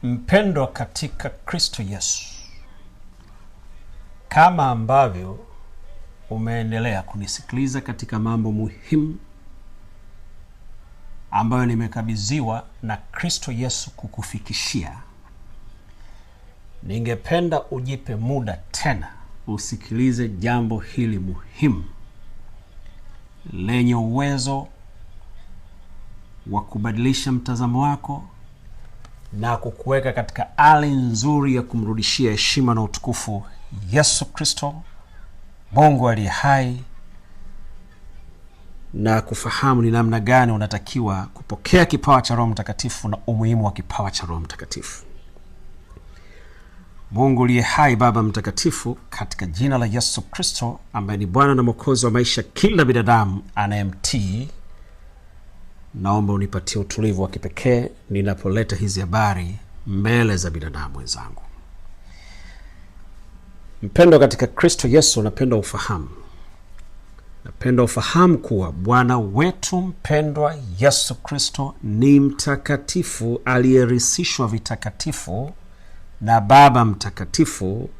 Mpendwa katika Kristo Yesu, kama ambavyo umeendelea kunisikiliza katika mambo muhimu ambayo nimekabidhiwa na Kristo Yesu kukufikishia, ningependa ujipe muda tena usikilize jambo hili muhimu lenye uwezo wa kubadilisha mtazamo wako na kukuweka katika hali nzuri ya kumrudishia heshima na utukufu Yesu Kristo, Mungu aliye hai, na kufahamu ni namna gani unatakiwa kupokea kipawa cha Roho Mtakatifu na umuhimu wa kipawa cha Roho Mtakatifu. Mungu aliye hai, Baba mtakatifu, katika jina la Yesu Kristo ambaye ni Bwana na Mwokozi wa maisha kila binadamu anayemtii, naomba unipatie utulivu wa kipekee ninapoleta hizi habari mbele za binadamu wenzangu. Mpendwa katika Kristo Yesu, napenda ufahamu kuwa Bwana wetu mpendwa Yesu Kristo ni mtakatifu aliyerisishwa vitakatifu na Baba mtakatifu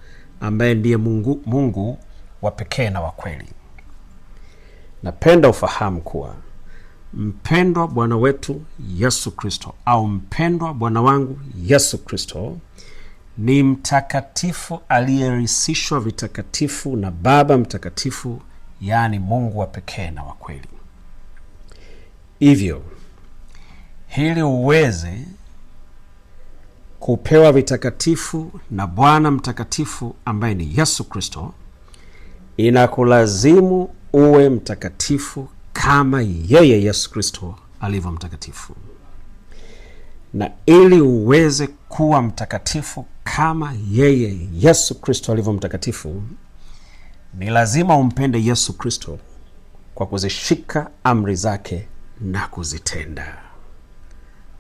ambaye ndiye Mungu wa pekee na wa kweli. Napenda ufahamu kuwa mpendwa Bwana wetu Yesu Kristo, au mpendwa Bwana wangu Yesu Kristo, ni mtakatifu aliyerisishwa vitakatifu na Baba mtakatifu, yani Mungu wa pekee na wa kweli. Hivyo, ili uweze kupewa vitakatifu na Bwana mtakatifu ambaye ni Yesu Kristo, inakulazimu uwe mtakatifu kama yeye Yesu Kristo alivyo mtakatifu. Na ili uweze kuwa mtakatifu kama yeye Yesu Kristo alivyo mtakatifu, ni lazima umpende Yesu Kristo kwa kuzishika amri zake na kuzitenda.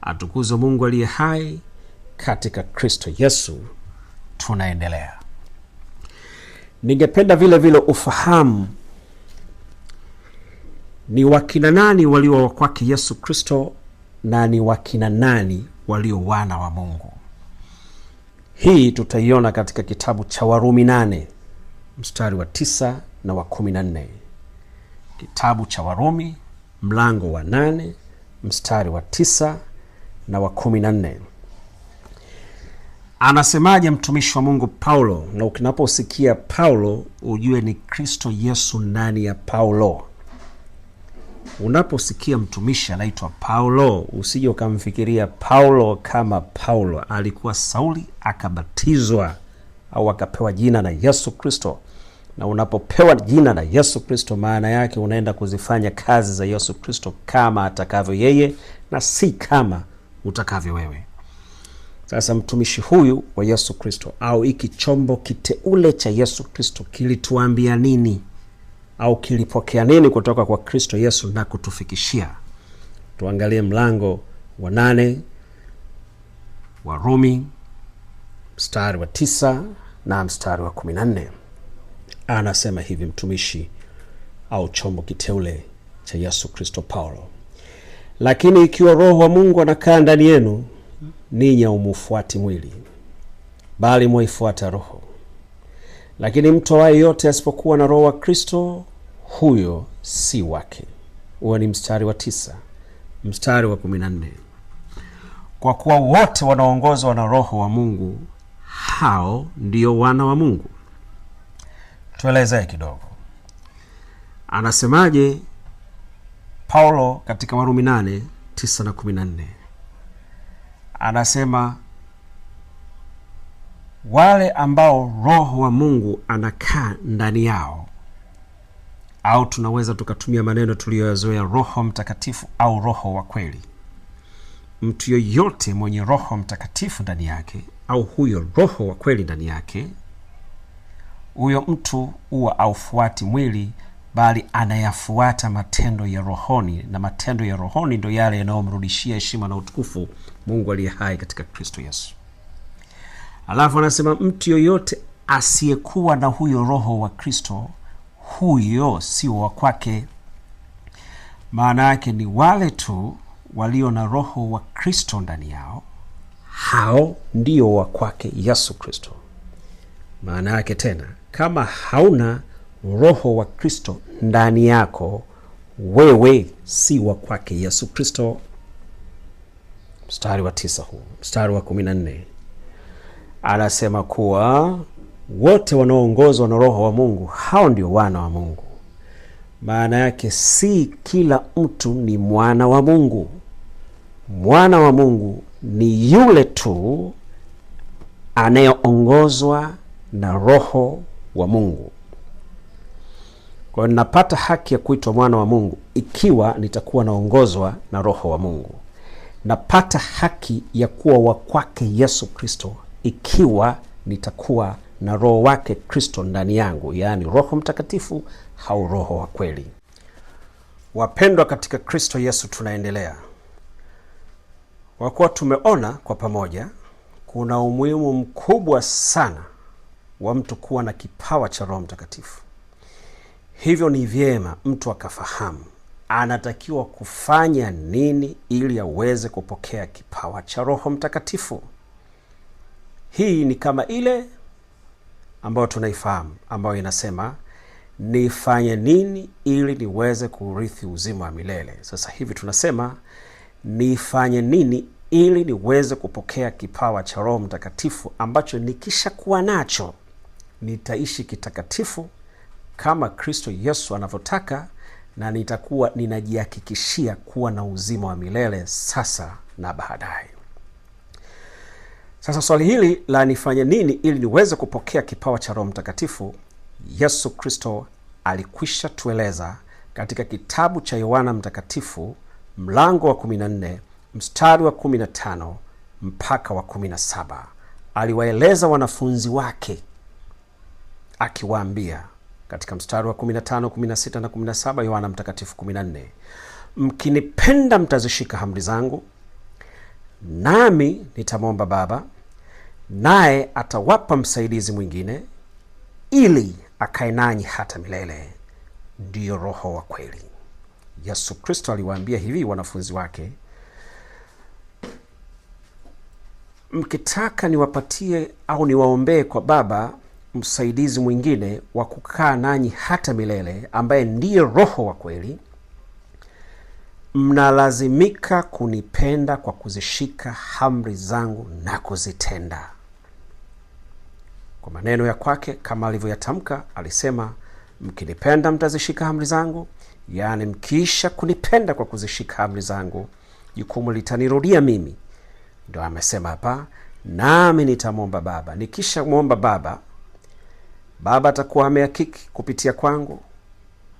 Atukuzwe Mungu aliye hai. Katika Kristo Yesu tunaendelea. Ningependa vile vile ufahamu ni wakina nani walio wa kwake Yesu Kristo na ni wakina nani walio wana wa Mungu. Hii tutaiona katika kitabu cha Warumi 8 mstari wa 9 na wa 14. Kitabu cha Warumi mlango wa 8 mstari wa 9 na wa 14. Anasemaje mtumishi wa Mungu Paulo? Na ukinaposikia Paulo ujue ni Kristo Yesu ndani ya Paulo. Unaposikia mtumishi anaitwa Paulo, usije ukamfikiria Paulo kama Paulo alikuwa Sauli akabatizwa au akapewa jina na Yesu Kristo. Na unapopewa jina na Yesu Kristo, maana yake unaenda kuzifanya kazi za Yesu Kristo kama atakavyo yeye na si kama utakavyo wewe. Sasa mtumishi huyu wa Yesu Kristo, au iki chombo kiteule cha Yesu Kristo, kilituambia nini au kilipokea nini kutoka kwa Kristo Yesu na kutufikishia? Tuangalie mlango wa 8 Warumi mstari wa 9 na mstari wa 14. Anasema hivi mtumishi au chombo kiteule cha Yesu Kristo Paulo: lakini ikiwa Roho wa Mungu anakaa ndani yenu, ninyi hamufuati mwili, bali mwaifuata Roho. Lakini mtu awaye yote asipokuwa na Roho wa Kristo, huyo si wake. Huo ni mstari wa 9. Mstari wa 14: kwa kuwa wote wanaongozwa na Roho wa Mungu, hao ndio wana wa Mungu. Tuelezee kidogo. Anasemaje Paulo katika Warumi 8, 9 na 14? Anasema wale ambao Roho wa Mungu anakaa ndani yao, au tunaweza tukatumia maneno tuliyoyazoea, Roho Mtakatifu au Roho wa kweli. Mtu yoyote mwenye Roho Mtakatifu ndani yake, au huyo Roho wa kweli ndani yake, huyo mtu huwa haufuati mwili, bali anayafuata matendo ya rohoni, na matendo ya rohoni ndio yale yanayomrudishia heshima na utukufu Mungu aliye hai katika Kristo Yesu. Alafu anasema mtu yoyote asiyekuwa na huyo Roho wa Kristo, huyo si wa kwake. Maana yake ni wale tu walio na Roho wa Kristo ndani yao, hao ndio wa kwake Yesu Kristo. Maana yake tena, kama hauna roho wa Kristo ndani yako, wewe si wa kwake Yesu Kristo. Mstari wa 9 huu, mstari wa 14 anasema kuwa wote wanaoongozwa na roho wa Mungu, hao ndio wana wa Mungu. Maana yake si kila mtu ni mwana wa Mungu. Mwana wa Mungu ni yule tu anayeongozwa na roho wa Mungu. Kwa hiyo napata haki ya kuitwa mwana wa Mungu ikiwa nitakuwa naongozwa na roho wa Mungu. Napata haki ya kuwa wa kwake Yesu Kristo ikiwa nitakuwa na roho wake Kristo ndani yangu, yaani Roho Mtakatifu au roho wa kweli. Wapendwa katika Kristo Yesu, tunaendelea. Kwa kuwa tumeona kwa pamoja kuna umuhimu mkubwa sana wa mtu kuwa na kipawa cha Roho Mtakatifu. Hivyo ni vyema mtu akafahamu anatakiwa kufanya nini ili aweze kupokea kipawa cha Roho Mtakatifu. Hii ni kama ile ambayo tunaifahamu, ambayo inasema nifanye nini ili niweze kurithi uzima wa milele. Sasa hivi tunasema nifanye nini ili niweze kupokea kipawa cha Roho Mtakatifu, ambacho nikisha kuwa nacho nitaishi kitakatifu kama Kristo Yesu anavyotaka, na nitakuwa ninajihakikishia kuwa na uzima wa milele sasa na baadaye. Sasa swali hili la nifanye nini ili niweze kupokea kipawa cha Roho Mtakatifu, Yesu Kristo alikwisha tueleza katika kitabu cha Yohana Mtakatifu mlango wa 14 mstari wa 15 mpaka wa 17. Aliwaeleza wanafunzi wake akiwaambia katika mstari wa 15, 16 na 17, Yohana Mtakatifu 14, mkinipenda mtazishika amri zangu, nami nitamwomba Baba, naye atawapa msaidizi mwingine ili akae nanyi hata milele, ndiyo Roho wa kweli. Yesu Kristo aliwaambia hivi wanafunzi wake, mkitaka niwapatie au niwaombee kwa Baba msaidizi mwingine wa kukaa nanyi hata milele, ambaye ndiye Roho wa kweli, mnalazimika kunipenda kwa kuzishika amri zangu na kuzitenda. Kwa maneno ya kwake kama alivyoyatamka, alisema mkinipenda mtazishika amri zangu, yaani mkiisha kunipenda kwa kuzishika amri zangu, jukumu litanirudia mimi. Ndio amesema hapa, nami nitamwomba Baba. Nikisha muomba Baba, Baba atakuwa amehakiki kupitia kwangu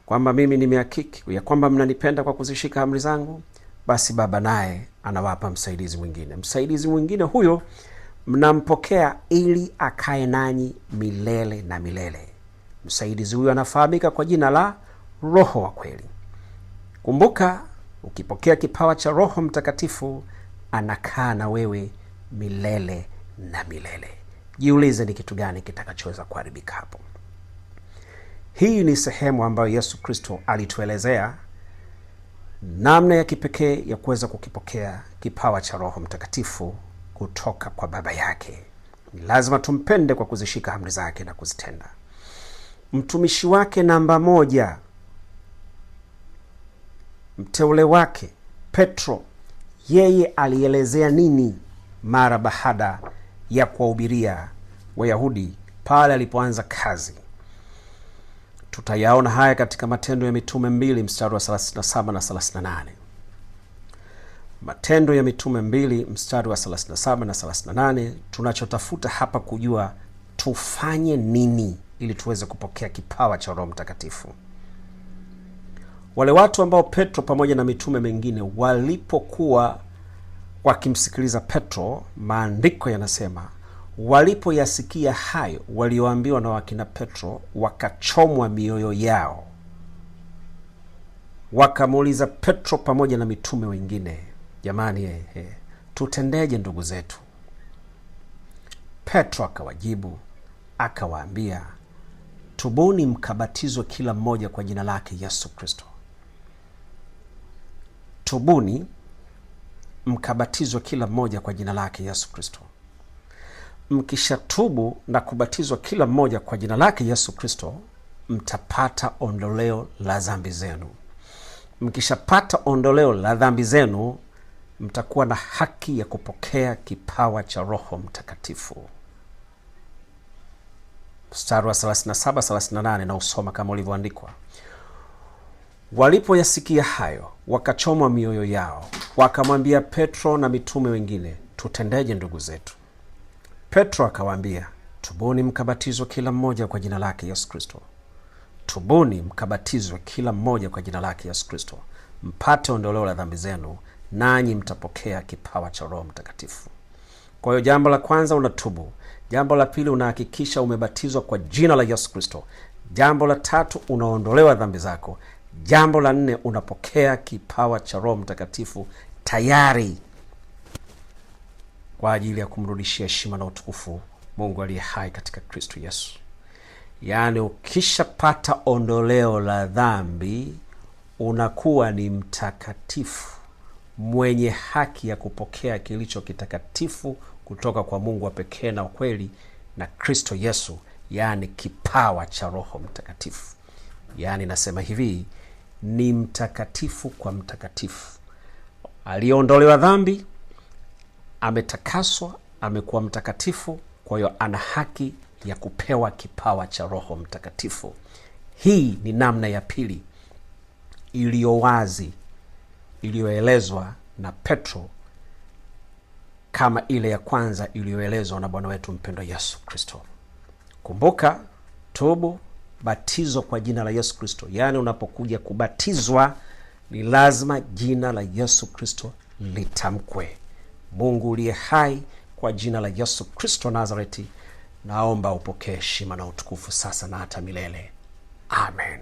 kwamba mimi nimehakiki ya kwamba mnanipenda kwa kuzishika amri zangu. Basi Baba naye anawapa msaidizi mwingine. Msaidizi mwingine huyo mnampokea ili akae nanyi milele na milele. Msaidizi huyo anafahamika kwa jina la Roho wa kweli. Kumbuka, ukipokea kipawa cha Roho Mtakatifu, anakaa na wewe milele na milele. Jiulize ni kitu gani kitakachoweza kuharibika hapo. Hii ni sehemu ambayo Yesu Kristo alituelezea namna ya kipekee ya kuweza kukipokea kipawa cha Roho Mtakatifu kutoka kwa Baba yake. Ni lazima tumpende kwa kuzishika amri zake na kuzitenda. Mtumishi wake namba 1, mteule wake Petro, yeye alielezea nini mara baada ya kuwahubiria Wayahudi pale alipoanza kazi? Tutayaona haya katika Matendo ya Mitume 2 mstari wa 37 na 38. Matendo ya Mitume 2 mstari wa 37 na 38. Tunachotafuta hapa kujua tufanye nini ili tuweze kupokea kipawa cha Roho Mtakatifu. Wale watu ambao Petro pamoja na mitume mengine walipokuwa wakimsikiliza Petro, maandiko yanasema walipoyasikia hayo walioambiwa na wakina Petro, wakachomwa mioyo yao. Wakamuuliza Petro pamoja na mitume wengine, jamani, tutendeje ndugu zetu? Petro akawajibu akawaambia, tubuni mkabatizwe kila mmoja kwa jina lake Yesu Kristo. Tubuni mkabatizwe kila mmoja kwa jina lake Yesu Kristo. mkishatubu na kubatizwa kila mmoja kwa jina lake Yesu Kristo, mtapata ondoleo la dhambi zenu. Mkishapata ondoleo la dhambi zenu, mtakuwa na haki ya kupokea kipawa cha Roho Mtakatifu. Mstari wa 37-38 na usoma kama ulivyoandikwa. Walipoyasikia hayo, wakachomwa mioyo yao, wakamwambia Petro na mitume wengine, tutendeje ndugu zetu? Petro akawaambia, tubuni mkabatizwe kila mmoja kwa jina lake Yesu Kristo. Tubuni mkabatizwe kila mmoja kwa jina lake Yesu Kristo, mpate ondoleo la dhambi zenu, nanyi mtapokea kipawa cha Roho Mtakatifu. Kwa hiyo jambo la kwanza, unatubu. Jambo la pili, unahakikisha umebatizwa kwa jina la Yesu Kristo. Jambo la tatu, unaondolewa dhambi zako. Jambo la nne, unapokea kipawa cha Roho Mtakatifu tayari kwa ajili ya kumrudishia heshima na utukufu Mungu aliye hai katika Kristo Yesu. Yaani ukishapata ondoleo la dhambi, unakuwa ni mtakatifu, mwenye haki ya kupokea kilicho kitakatifu kutoka kwa Mungu wa pekee na kweli na Kristo Yesu, yaani kipawa cha Roho Mtakatifu. Yaani nasema hivi, ni mtakatifu kwa mtakatifu. Aliondolewa dhambi, ametakaswa, amekuwa mtakatifu, kwa hiyo ana haki ya kupewa kipawa cha Roho Mtakatifu. Hii ni namna ya pili iliyo wazi, iliyoelezwa na Petro, kama ile ya kwanza iliyoelezwa na Bwana wetu mpendwa Yesu Kristo. Kumbuka, tubu, batizo kwa jina la Yesu Kristo. Yaani unapokuja kubatizwa, ni lazima jina la Yesu Kristo litamkwe. Mungu uliye hai, kwa jina la Yesu Kristo Nazareti, naomba upokee heshima na utukufu sasa na hata milele. Amen.